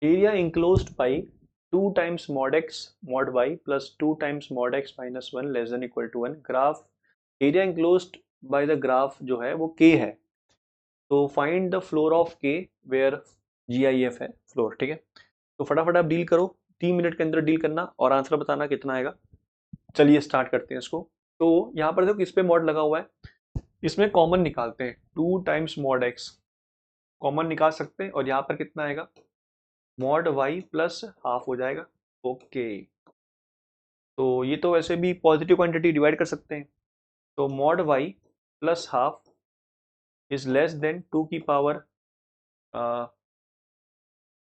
Area enclosed by 2 times mod x mod y plus 2 times mod x minus 1 less than equal to 1। Graph area enclosed by the graph जो है वो k है, तो find the floor of के where GIF है floor. ठीक है, तो फटाफट आप डील करो, 3 मिनट के अंदर डील करना और आंसर बताना कितना आएगा। चलिए स्टार्ट करते हैं इसको। तो यहाँ पर देखो किस पे मॉड लगा हुआ है, इसमें कॉमन निकालते हैं, 2 times mod x कॉमन निकाल सकते हैं और यहाँ पर कितना आएगा, मॉड y प्लस हाफ हो जाएगा। ओके, तो ये तो वैसे भी पॉजिटिव क्वांटिटी डिवाइड कर सकते हैं, तो mod y plus half is less than 2 की पावर,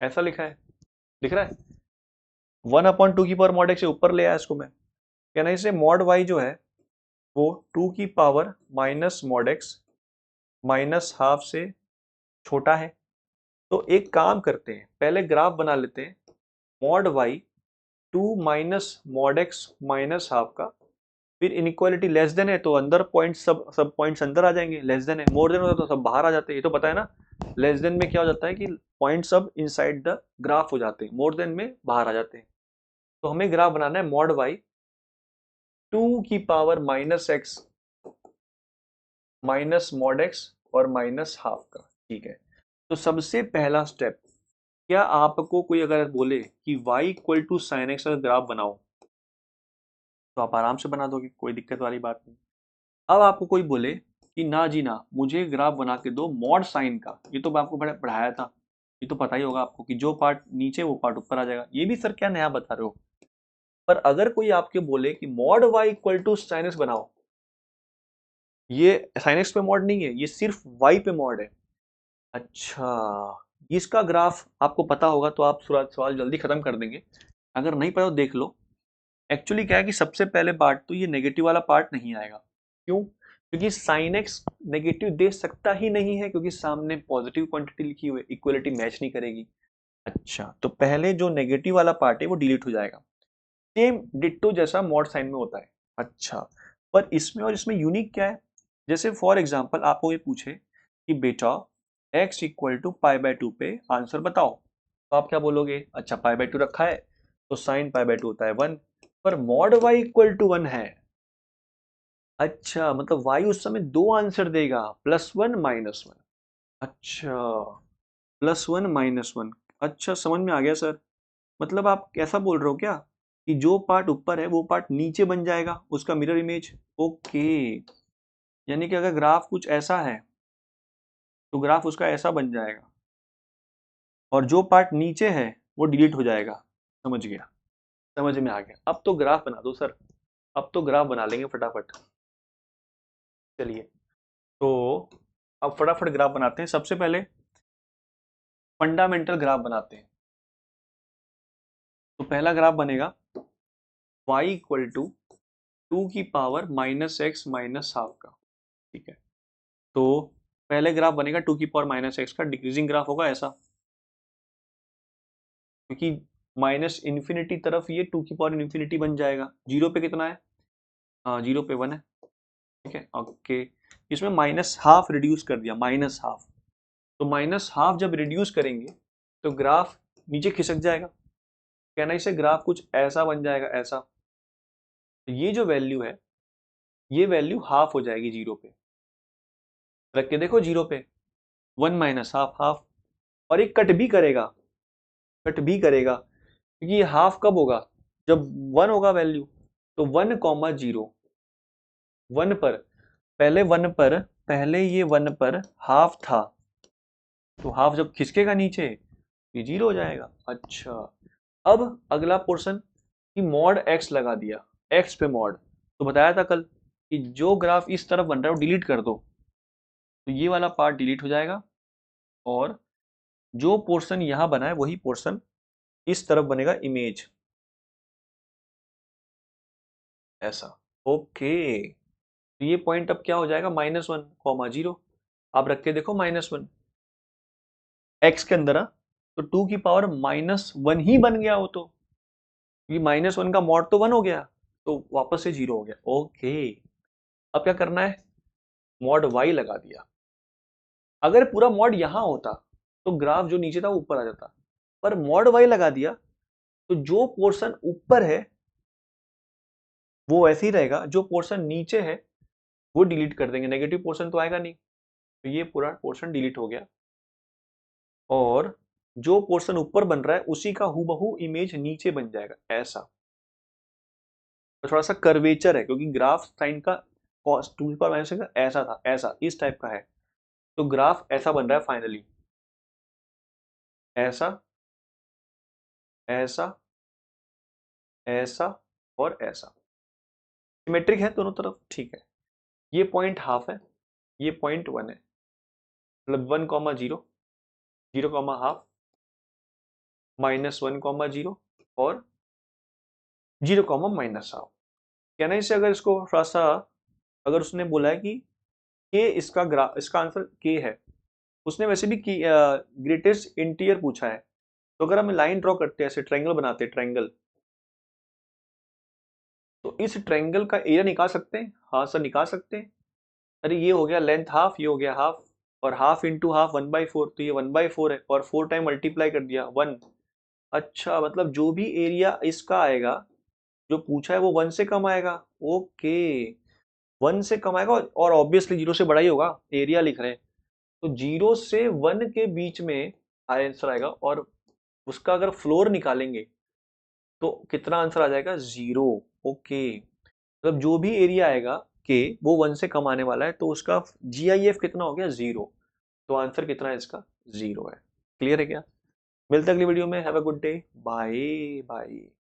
ऐसा लिखा है, दिख रहा है, 1/2 की पावर मॉड x से ऊपर ले आया इसको मैं, कहना इसे मॉड y जो है वो 2 की power minus mod x minus half से छोटा है। तो एक काम करते हैं, पहले ग्राफ बना लेते हैं, mod y 2 minus mod x minus half का, फिर इनइक्वालिटी लेस देन है तो अंदर पॉइंट सब पॉइंट्स अंदर आ जाएंगे, लेस देन है, मोर देन होता तो सब बाहर आ जाते हैं, ये तो पता है ना। लेस देन में क्या हो जाता है कि पॉइंट सब इनसाइड द ग्राफ हो जाते हैं, मोर देन में बाहर आ जाते हैं। तो हमें ग्राफ बनाना है मॉड y 2 की power minus x minus mod x और माइनस हाफ का। ठीक है, तो सबसे पहला स्टेप, क्या आपको कोई अगर बोले कि y equal to sine x का ग्राफ बनाओ तो आप आराम से बना दोगे, कोई दिक्कत वाली बात नहीं। अब आपको कोई बोले कि ना जी ना, मुझे ग्राफ बना के दो मॉड साइन का, ये तो मैं आपको पढ़ाया था, ये तो पता ही होगा आपको कि जो पार्ट नीचे वो पार्ट ऊपर आ जाएगा, ये भी सर क्या नया बता रहे हो। पर अगर कोई आपके बोले कि mod y equal to sine x बनाओ, ये साइन एक्स पे मॉड नहीं है, ये सिर्फ y पे मॉड है। अच्छा, इसका ग्राफ आपको पता होगा तो आप सवाल जल्दी खत्म कर देंगे, अगर नहीं पता तो देख लो। एक्चुअली क्या है कि सबसे पहले पार्ट तो ये नेगेटिव वाला पार्ट नहीं आएगा, क्यों, क्योंकि साइन एक्स नेगेटिव दे सकता ही नहीं है, क्योंकि सामने पॉजिटिव क्वांटिटी लिखी हुई है, इक्वलिटी मैच नहीं करेगी। अच्छा, तो पहले जो नेगेटिव वाला पार्ट है वो डिलीट हो जाएगा, सेम डिट्टो जैसा मॉड साइन में होता है। अच्छा, पर इसमें और इसमें यूनिक क्या है, जैसे फॉर एग्जांपल आपको ये पूछे कि बेटा x equal to pi by 2 पे आंसर बताओ, तो आप क्या बोलोगे, अच्छा पाई बाय 2 रखा है तो साइन पाई बाय 2 होता है 1, पर मॉड y इक्वल टू 1 है। अच्छा, मतलब y उस समय दो आंसर देगा, +1 -1। अच्छा, +1 -1, अच्छा समझ में आ गया सर। मतलब आप कैसा बोल रहे हो क्या कि जो पार्ट ऊपर है वो पार्ट नीचे बन जाएगा, उसका मिरर इमेज। ओके, यानी कि अगर ग्राफ कुछ ऐसा है तो ग्राफ उसका ऐसा बन जाएगा और जो पार्ट नीचे है वो डिलीट हो जाएगा। समझ गया, समझ में आ गया। अब तो ग्राफ बना दो सर, अब तो ग्राफ बना लेंगे फटाफट। चलिए, तो अब फटाफट ग्राफ बनाते हैं। सबसे पहले फंडामेंटल ग्राफ बनाते हैं। तो पहला ग्राफ बनेगा y इक्वल टू 2 की power minus x minus half का। ठीक है, तो पहले ग्राफ बनेगा 2 की पावर माइनस एक्स का, डिक्रीजिंग ग्राफ होगा ऐसा, क्योंकि माइनस इन्फिनिटी तरफ ये 2 की पावर इन्फिनिटी बन जाएगा। जीरो पे कितना है, हाँ जीरो पे 1 है। ठीक है, ओके, इसमें माइनस हाफ रिड्यूस कर दिया, माइनस हाफ, तो माइनस हाफ जब रिड्यूस करेंगे तो ग्राफ नीचे खिसक जाएगा, कहना इसे ग्राफ कुछ ऐसा बन जाएगा, ऐसा। तो ये जो वैल्यू है ये वैल्यू हाफ हो जाएगी जीरो पे, रख के देखो जीरो पे, 1 माइनस हाफ हाफ, और ये कट भी करेगा, कट भी करेगा, क्योंकि ये हाफ कब होगा, जब 1 होगा वैल्यू, तो 1,0 1 पर, पहले 1 पर, पहले ये 1 पर हाफ था, तो हाफ जब खिसकेगा नीचे ये जीरो हो जाएगा। अच्छा, अब अगला पोर्शन कि मॉड एक्स लगा दिया, एक्स पे मॉड, तो बताया था कल कि जो ग्राफ इस तरफ बन रहा है वो डिलीट कर दो, तो ये वाला पार्ट डिलीट हो जाएगा और जो पोर्शन यहां बना है वही पोर्शन इस तरफ बनेगा, इमेज ऐसा। ओके, तो ये पॉइंट अब क्या हो जाएगा, -1,0, आप रख के देखो -1 एक्स के अंदर, तो 2 की पावर -1 ही बन गया वो, तो ये -1 का मॉड तो 1 हो गया, तो वापस से जीरो हो गया। ओके, अब क्या करना है, मॉड y लगा दिया। अगर पूरा मॉड यहां होता तो ग्राफ जो नीचे था वो ऊपर आ जाता, पर मॉड वाई लगा दिया तो जो पोर्शन ऊपर है वो ऐसे ही रहेगा, जो पोर्शन नीचे है वो डिलीट कर देंगे, नेगेटिव पोर्शन तो आएगा नहीं, तो ये पूरा पोर्शन डिलीट हो गया। और जो पोर्शन ऊपर बन रहा है उसी का हूबहू इमेज नीचे बन जाएगा ऐसा। तो थोड़ा सा कर्वेचर है क्योंकि ग्राफ साइन का cos 2 का ऐसा था, ऐसा इस टाइप का है, तो ग्राफ ऐसा बन रहा है फाइनली, ऐसा ऐसा ऐसा और ऐसा, सिमेट्रिक है दोनों तरफ, ठीक है। ये पॉइंट हाफ है, ये पॉइंट 1 है, मतलब 1,0, 0,हाफ, -1,0 और 0,-हाफ। कहना इसे अगर इसको थोड़ा सा, अगर उसने बोला है कि के इसका आंसर के है, उसने वैसे भी ग्रेटेस्ट इंटीरियर पूछा है, तो अगर हम लाइन ड्रॉ करते हैं ऐसे ट्रायंगल बनाते हैं ट्रायंगल, तो इस ट्रायंगल का एरिया निकाल सकते हैं, हाँ सर निकाल सकते हैं। अरे ये हो गया लेंथ हाफ, ये हो गया हाफ, और हाफ इंटू हाफ 1/4, तो ये 1/4 है, और 4 टाइम मल्टीप्लाई कर दिया 1। अच्छा मतलब जो भी एरिया इसका आएगा जो पूछा है वो 1 से कम आएगा, ओके 1 से कम आएगा, और ऑब्वियसली 0 से बड़ा ही होगा, एरिया लिख रहे हैं, तो 0 से 1 के बीच में आंसर आएगा, और उसका अगर फ्लोर निकालेंगे तो कितना आंसर आ जाएगा, 0। ओके मतलब जो भी एरिया आएगा के वो 1 से कम आने वाला है, तो उसका GIF कितना हो गया, 0। तो आंसर कितना है इसका, 0 है। क्लियर है क्या? मिलते हैं अगली वीडियो में। Have a good day, bye bye.